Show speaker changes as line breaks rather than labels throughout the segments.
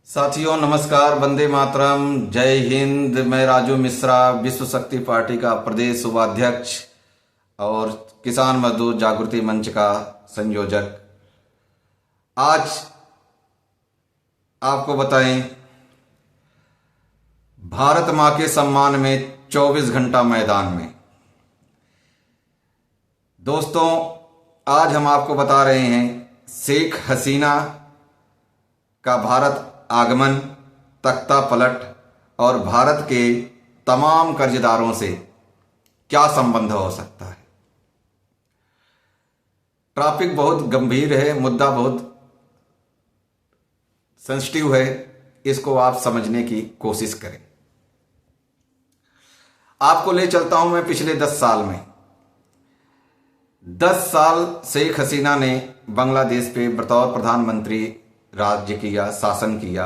साथियों नमस्कार, वंदे मातरम, जय हिंद। मैं राजू मिश्रा, विश्व शक्ति पार्टी का प्रदेश उपाध्यक्ष और किसान मजदूर जागृति मंच का संयोजक। आज आपको बताएं, भारत मां के सम्मान में 24 घंटा मैदान में। दोस्तों, आज हम आपको बता रहे हैं शेख हसीना का भारत आगमन, तख्ता पलट और भारत के तमाम कर्जदारों से क्या संबंध हो सकता है। टॉपिक बहुत गंभीर है, मुद्दा बहुत सेंसिटिव है, इसको आप समझने की कोशिश करें। आपको ले चलता हूं मैं पिछले 10 साल में। 10 साल शेख हसीना ने बांग्लादेश पे बतौर प्रधानमंत्री राज्य किया, शासन किया।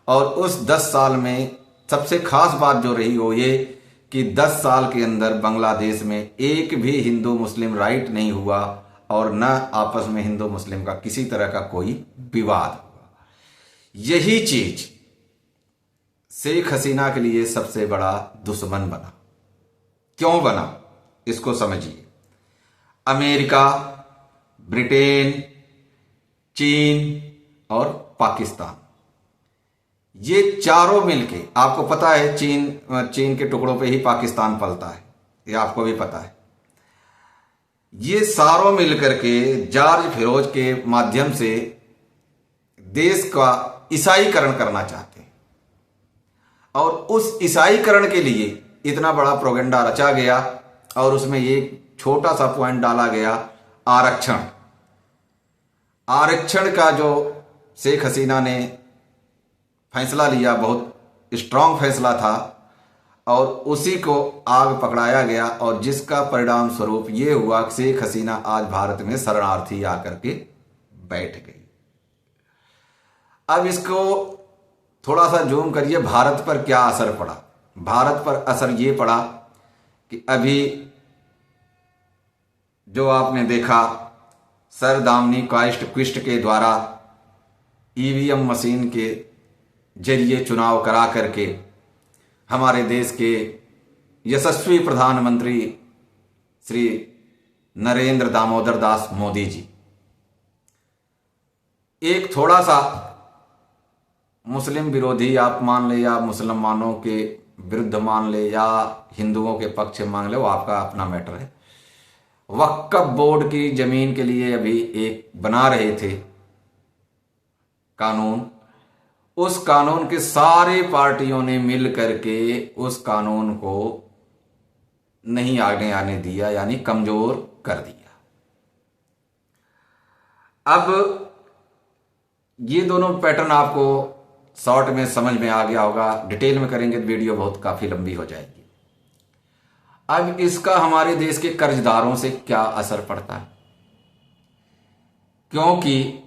और उस 10 साल में सबसे खास बात जो रही वो ये कि 10 साल के अंदर बांग्लादेश में एक भी हिंदू मुस्लिम राइट नहीं हुआ और न आपस में हिंदू मुस्लिम का किसी तरह का कोई विवाद हुआ। यही चीज शेख हसीना के लिए सबसे बड़ा दुश्मन बना। क्यों बना, इसको समझिए। अमेरिका, ब्रिटेन, चीन और पाकिस्तान, ये चारों मिलके, आपको पता है चीन के टुकड़ों पे ही पाकिस्तान पलता है, ये आपको भी पता है। ये सारों मिलकर के जॉर्ज फिरोज के माध्यम से देश का ईसाईकरण करना चाहते हैं। और उस ईसाईकरण के लिए इतना बड़ा प्रोपेगेंडा रचा गया और उसमें एक छोटा सा पॉइंट डाला गया, आरक्षण। आरक्षण का जो शेख हसीना ने फैसला लिया, बहुत स्ट्रांग फैसला था और उसी को आग पकड़ाया गया और जिसका परिणाम स्वरूप ये हुआ कि शेख हसीना आज भारत में शरणार्थी आकर के बैठ गई। अब इसको थोड़ा सा जूम करिए, भारत पर क्या असर पड़ा। भारत पर असर ये पड़ा कि अभी जो आपने देखा, सर दामनी क्विस्ट के द्वारा ईवीएम मशीन के जरिए चुनाव करा करके हमारे देश के यशस्वी प्रधानमंत्री श्री नरेंद्र दामोदर दास मोदी जी एक थोड़ा सा मुस्लिम विरोधी आप मान ले या मुसलमानों के विरुद्ध मान ले या हिंदुओं के पक्ष मान ले, वो आपका अपना मैटर है। वक्फ बोर्ड की जमीन के लिए अभी एक बना रहे थे कानून। उस कानून के सारे पार्टियों ने मिल करके उस कानून को नहीं आगे आने दिया, यानी कमजोर कर दिया। अब ये दोनों पैटर्न आपको शॉर्ट में समझ में आ गया होगा। डिटेल में करेंगे तो वीडियो बहुत काफी लंबी हो जाएगी। अब इसका हमारे देश के कर्जदारों से क्या असर पड़ता है, क्योंकि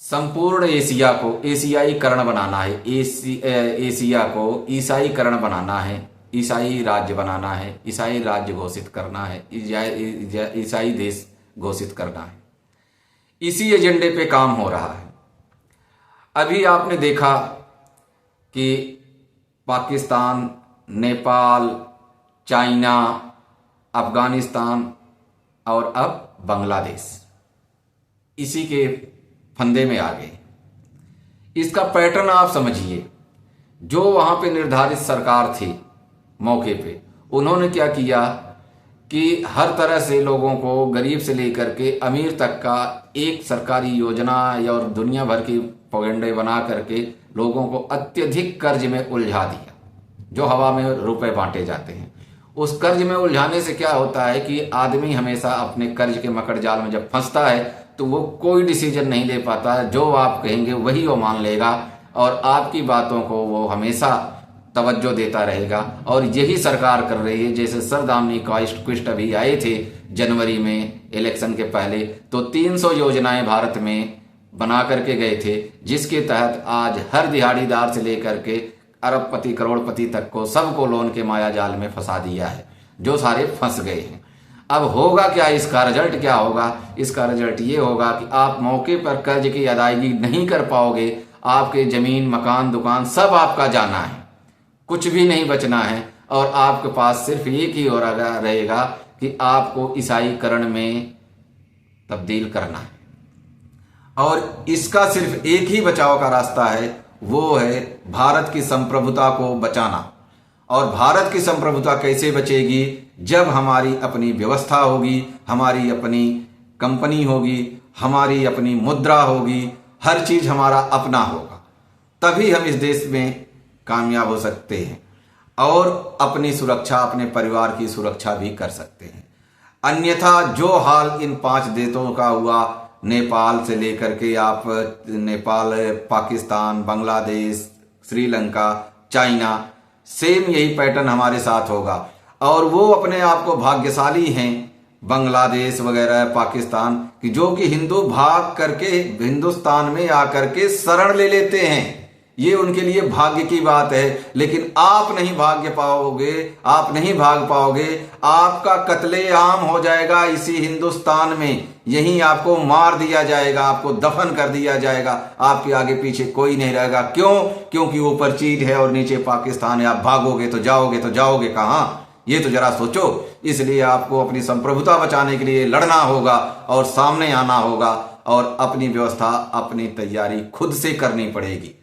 संपूर्ण एशिया को एशियाईकरण बनाना है, एशिया को ईसाईकरण बनाना है, ईसाई राज्य बनाना है, ईसाई राज्य घोषित करना है, ईसाई देश घोषित करना है। इसी एजेंडे पे काम हो रहा है। अभी आपने देखा कि पाकिस्तान, नेपाल, चाइना, अफगानिस्तान और अब बांग्लादेश इसी के फंदे में आ गए। इसका पैटर्न आप समझिए। जो वहां पे निर्धारित सरकार थी मौके पे, उन्होंने क्या किया कि हर तरह से लोगों को, गरीब से लेकर के अमीर तक का एक सरकारी योजना और दुनिया भर की प्रोपेगेंडे बना करके लोगों को अत्यधिक कर्ज में उलझा दिया। जो हवा में रुपए बांटे जाते हैं, उस कर्ज में उलझाने से क्या होता है कि आदमी हमेशा अपने कर्ज के मकड़ जाल में जब फंसता है तो वो कोई डिसीजन नहीं ले पाता। जो आप कहेंगे वही वो मान लेगा और आपकी बातों को वो हमेशा तवज्जो देता रहेगा। और यही सरकार कर रही है। जैसे सर दामनी क्विस्ट अभी आए थे जनवरी में इलेक्शन के पहले, तो 300 योजनाएं भारत में बना करके गए थे, जिसके तहत आज हर दिहाड़ीदार से लेकर के अरबपति करोड़पति तक को सबको लोन के माया जाल में फंसा दिया है, जो सारे फंस गए हैं। अब होगा क्या, इसका रिजल्ट क्या होगा? इसका रिजल्ट ये होगा कि आप मौके पर कर्ज की अदायगी नहीं कर पाओगे आपके जमीन मकान दुकान सब आपका जाना है, कुछ भी नहीं बचना है। और आपके पास सिर्फ एक ही और रहेगा कि आपको ईसाईकरण में तब्दील करना है। और इसका सिर्फ एक ही बचाव का रास्ता है, वो है भारत की संप्रभुता को बचाना। और भारत की संप्रभुता कैसे बचेगी? जब हमारी अपनी व्यवस्था होगी, हमारी अपनी कंपनी होगी, हमारी अपनी मुद्रा होगी, हर चीज हमारा अपना होगा, तभी हम इस देश में कामयाब हो सकते हैं और अपनी सुरक्षा, अपने परिवार की सुरक्षा भी कर सकते हैं। अन्यथा जो हाल इन 5 देशों का हुआ, नेपाल से लेकर के आप नेपाल, पाकिस्तान, बांग्लादेश, श्रीलंका, चाइना, सेम यही पैटर्न हमारे साथ होगा। और वो अपने आप को भाग्यशाली हैं, बांग्लादेश वगैरह, पाकिस्तान कि जो कि हिंदू भाग करके हिंदुस्तान में आकर के शरण ले लेते हैं, ये उनके लिए भाग्य की बात है। लेकिन आप नहीं भाग्य पाओगे, आप नहीं भाग पाओगे, आपका कत्लेआम हो जाएगा इसी हिंदुस्तान में, यहीं आपको मार दिया जाएगा, आपको दफन कर दिया जाएगा, आपके आगे पीछे कोई नहीं रहेगा। क्यों? क्योंकि ऊपर चीन है और नीचे पाकिस्तान है। आप भागोगे तो जाओगे कहां? ये तो जरा सोचो। इसलिए आपको अपनी संप्रभुता बचाने के लिए लड़ना होगा और सामने आना होगा और अपनी व्यवस्था, अपनी तैयारी खुद से करनी पड़ेगी।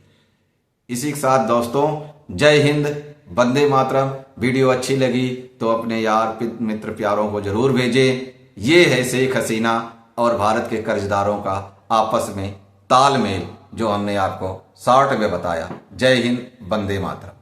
इसी के साथ दोस्तों, जय हिंद, वंदे मातरम। वीडियो अच्छी लगी तो अपने यार मित्र प्यारों को जरूर भेजें। ये है शेख हसीना और भारत के कर्जदारों का आपस में तालमेल, जो हमने आपको शॉर्ट में बताया। जय हिंद, वंदे मातरम।